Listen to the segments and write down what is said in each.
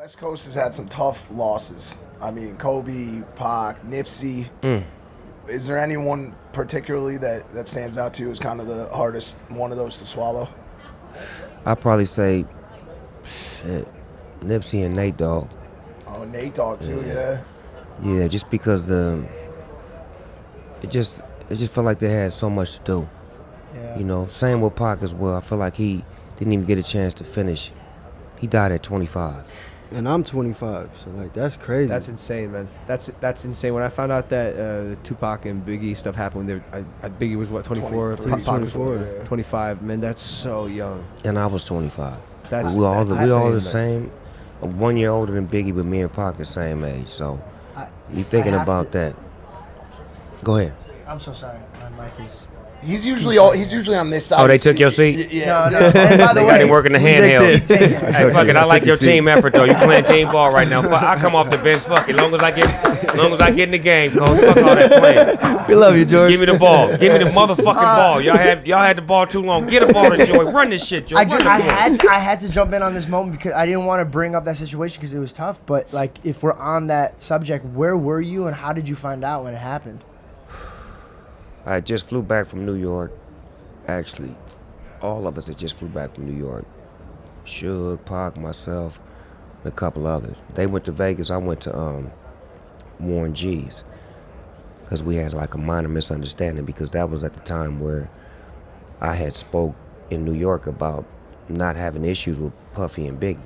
West Coast has had some tough losses. I mean, Kobe, Pac, Nipsey. Is there anyone particularly that stands out to you as kind of the hardest one of those to swallow? I'd probably say shit, Nipsey and Nate Dogg. Oh, Nate Dogg too, yeah. Yeah, just because it just felt like they had so much to do. Yeah. You know, same with Pac as well. I feel like he didn't even get a chance to finish. He died at 25. And I'm 25, so like that's crazy. That's insane, man. That's insane. When I found out that the Tupac and Biggie stuff happened, Biggie was what, 24? 23. Pac was 24. 25. Man, that's so young. And I was 25. That's we all the insane, same. 1 year older than Biggie, but me and Pac the same age. So you thinking about that? Go ahead. I'm so sorry. My mic is. He's usually on this side. Oh, they took your seat? Yeah. No, and by the They way, got him working the handheld. take it. Hey, fuck it. I like your team effort though. You playing team ball right now. I come off the bench. Fuck it. Long as I get in the game, coach. Fuck all that playing. We love you, George. Give me the ball. Give me the motherfucking ball. Y'all had the ball too long. Get a ball to Joy. Run this shit, Joy. I had to jump in on this moment because I didn't want to bring up that situation because it was tough. But like, if we're on that subject, where were you and how did you find out when it happened? I just flew back from New York. Actually, all of us had just flew back from New York. Suge, Pac, myself, and a couple others. They went to Vegas. I went to Warren G's because we had like a minor misunderstanding because that was at the time where I had spoke in New York about not having issues with Puffy and Biggie.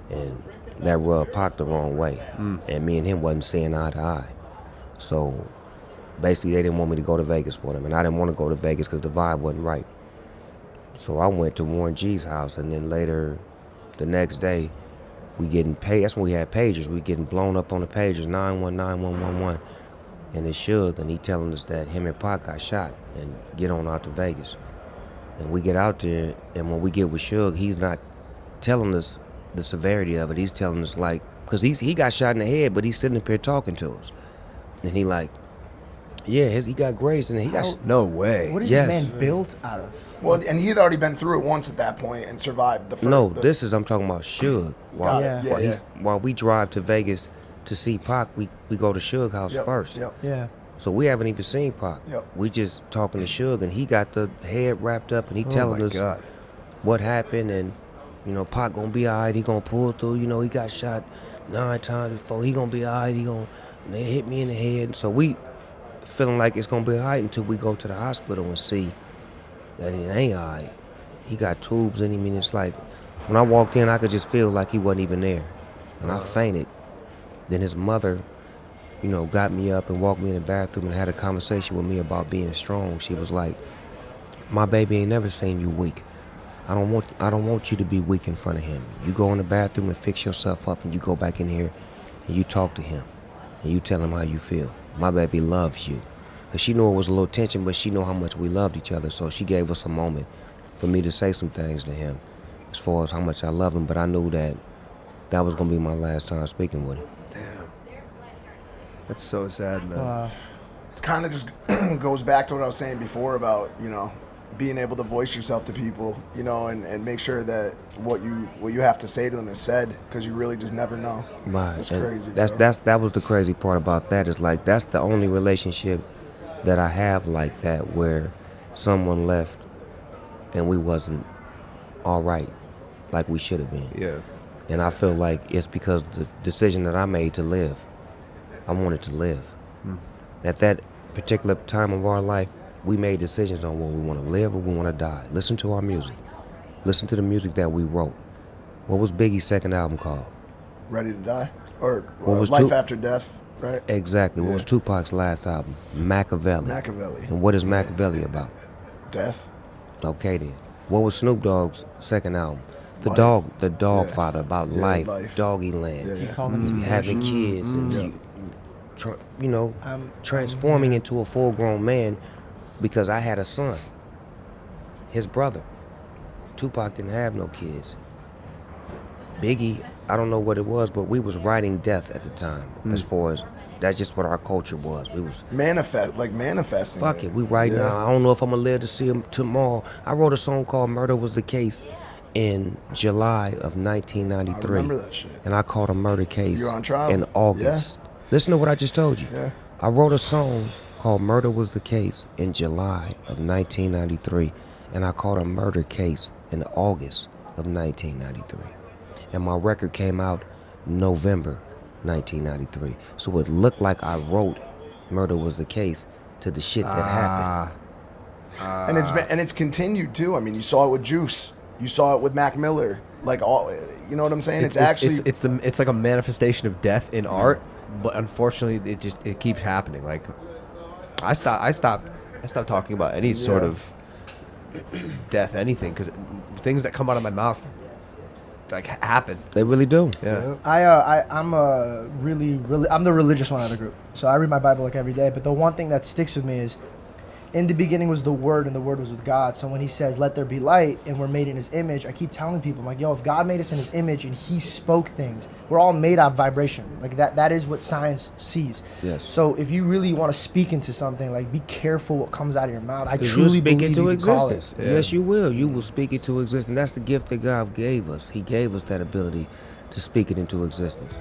And that rubbed Pac the wrong way. And me and him wasn't seeing eye to eye. So basically, they didn't want me to go to Vegas with them, and I didn't want to go to Vegas because the vibe wasn't right. So I went to Warren G's house, and then later, the next day, we getting paid. That's when we had pagers. We getting blown up on the pagers, 9191111, and it's Suge, and he telling us that him and Pac got shot, and get on out to Vegas. And we get out there, and when we get with Suge, he's not telling us the severity of it. He's telling us like, because he got shot in the head, but he's sitting up here talking to us, and he like. Yeah, he got grazed and he got. No way. What is Yes. this man built out of? Well, and he had already been through it once at that point and survived the first. No, I'm talking about Suge. Got it. Yeah. While we drive to Vegas to see Pac, we go to Suge house first. Yep. Yeah. So we haven't even seen Pac. Yep. We just talking to Suge and he got the head wrapped up and he telling my us God. what happened and Pac gonna be alright. He gonna pull through. He got shot 9 times before. He gonna be alright. And they hit me in the head. So we feeling like it's gonna be alright until we go to the hospital and see that it ain't alright. He got tubes in him, and it's like when I walked in, I could just feel like he wasn't even there, and I fainted. Then his mother, got me up and walked me in the bathroom and had a conversation with me about being strong. She was like, "My baby ain't never seen you weak. I don't want you to be weak in front of him. You go in the bathroom and fix yourself up, and you go back in here and you talk to him, and you tell him how you feel. My baby loves you." Because she knew it was a little tension, but she knew how much we loved each other. So she gave us a moment for me to say some things to him as far as how much I love him. But I knew that was going to be my last time speaking with him. Damn. That's so sad, man. Wow. It kind of just goes back to what I was saying before about, being able to voice yourself to people, and make sure that what you have to say to them is said, because you really just never know. Right. It's And crazy. Bro. that was the crazy part about that is like that's the only relationship that I have like that where someone left and we wasn't all right like we should have been. Yeah. And I feel like it's because the decision that I made to live, I wanted to live. At that particular time of our life, we made decisions on whether we want to live or we want to die. Listen to our music. Listen to the music that we wrote. What was Biggie's second album called? Ready to Die? Or What was Life two- After Death, right? Exactly. What was 2Pac's last album? Machiavelli. Machiavelli. And what is Machiavelli about? Death. Okay then. What was Snoop Dogg's second album? The Life. Dog Yeah. Father, about Yeah, life, life. doggy land, Yeah, You yeah. call them to be having kids, and I'm- transforming into a full-grown man because I had a son, his brother. Tupac didn't have no kids. Biggie, I don't know what it was, but we was writing death at the time. As far as that's just what our culture was. We was Manifesting. fuck it. We writing. Yeah. I don't know if I'm gonna live to see him tomorrow. I wrote a song called "Murder Was the Case," in July of I 1993. remember that shit. And I caught a murder case You were on trial? in August. Listen to what I just told you. Yeah. I wrote a song called Murder Was the Case in July of 1993, and I caught a murder case in August of 1993. And my record came out November 1993. So it looked like I wrote Murder Was the Case to the shit that happened. And it's continued too. I mean, you saw it with Juice. You saw it with Mac Miller. Like all, you know what I'm saying? It's actually it's like a manifestation of death in art, but unfortunately it keeps happening. Like I stopped talking about any sort of death, anything, because things that come out of my mouth like happen. They really do. Yeah. I'm I'm the religious one of the group. So I read my Bible like every day. But the one thing that sticks with me is, in the beginning was the Word, and the Word was with God. So when he says, let there be light, and we're made in his image, I keep telling people, I'm like, yo, if God made us in his image and he spoke things, we're all made out of vibration. Like that is what science sees. Yes. So if you really want to speak into something, like, be careful what comes out of your mouth. I You'll truly speak believe into you can call it. existence. Yes, you will. You will speak it to existence. That's the gift that God gave us. He gave us that ability to speak it into existence.